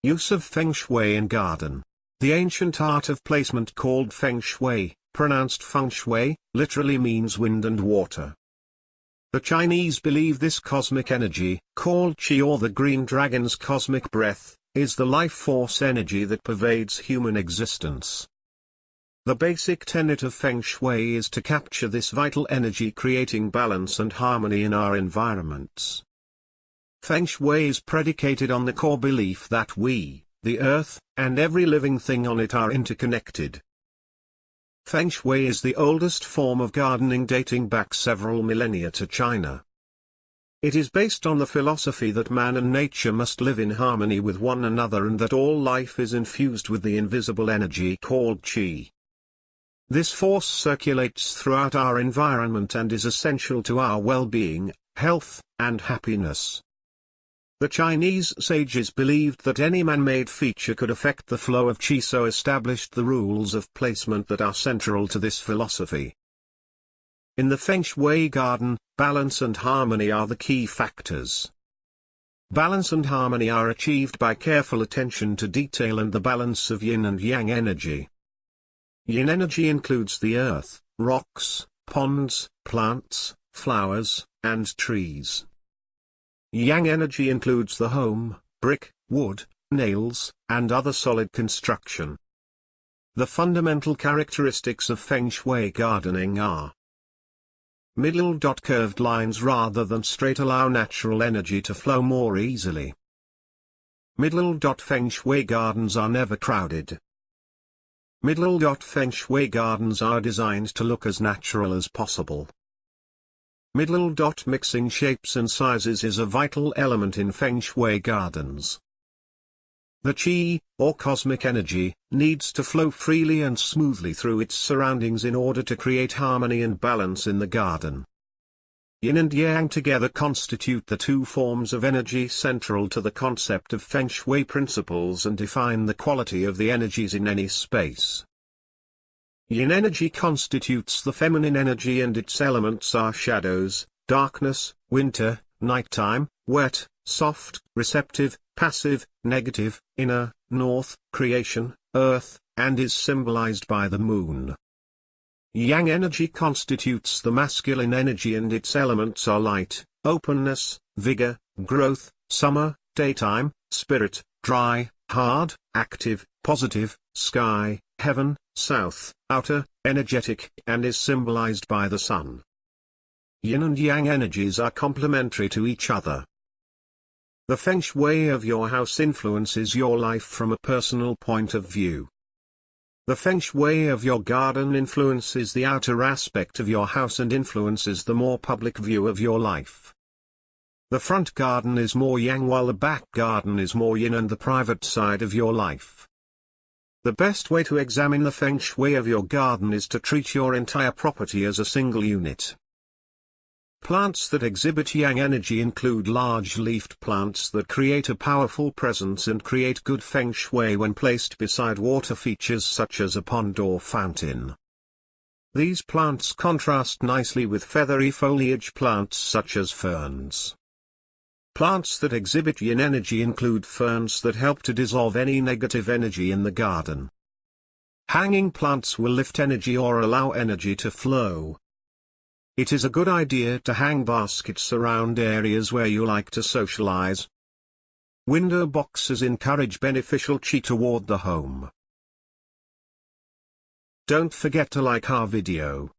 Use of Feng Shui in garden. The ancient art of placement called Feng Shui, pronounced Feng Shui, literally means wind and water. The Chinese believe this cosmic energy, called Qi or the Green Dragon's cosmic breath, is the life force energy that pervades human existence. The basic tenet of Feng Shui is to capture this vital energy, creating balance and harmony in our environments. Feng Shui is predicated on the core belief that we, the earth, and every living thing on it are interconnected. Feng Shui is the oldest form of gardening, dating back several millennia to China. It is based on the philosophy that man and nature must live in harmony with one another and that all life is infused with the invisible energy called Qi. This force circulates throughout our environment and is essential to our well-being, health, and happiness. The Chinese sages believed that any man-made feature could affect the flow of Qi, so established the rules of placement that are central to this philosophy. In the Feng Shui garden, balance and harmony are the key factors. Balance and harmony are achieved by careful attention to detail and the balance of yin and yang energy. Yin energy includes the earth, rocks, ponds, plants, flowers, and trees. Yang energy includes the home, brick, wood, nails, and other solid construction. The fundamental characteristics of Feng Shui gardening are: middle. Curved lines rather than straight allow natural energy to flow more easily. Middle. Feng Shui gardens are never crowded. Middle. Feng Shui gardens are designed to look as natural as possible. Middle. Mixing shapes and sizes is a vital element in Feng Shui gardens. The Qi, or cosmic energy, needs to flow freely and smoothly through its surroundings in order to create harmony and balance in the garden. Yin and Yang together constitute the two forms of energy central to the concept of Feng Shui principles and define the quality of the energies in any space. Yin energy constitutes the feminine energy and its elements are shadows, darkness, winter, nighttime, wet, soft, receptive, passive, negative, inner, north, creation, earth, and is symbolized by the moon. Yang energy constitutes the masculine energy and its elements are light, openness, vigor, growth, summer, daytime, spirit, dry, hard, active, positive, sky, heaven, south, outer, energetic, and is symbolized by the sun. Yin and Yang energies are complementary to each other. The Feng Shui of your house influences your life from a personal point of view. The Feng Shui of your garden influences the outer aspect of your house and influences the more public view of your life. The front garden is more Yang while the back garden is more Yin and the private side of your life. The best way to examine the Feng Shui of your garden is to treat your entire property as a single unit. Plants that exhibit Yang energy include large-leafed plants that create a powerful presence and create good Feng Shui when placed beside water features such as a pond or fountain. These plants contrast nicely with feathery foliage plants such as ferns. Plants that exhibit Yin energy include ferns that help to dissolve any negative energy in the garden. Hanging plants will lift energy or allow energy to flow. It is a good idea to hang baskets around areas where you like to socialize. Window boxes encourage beneficial Qi toward the home. Don't forget to like our video.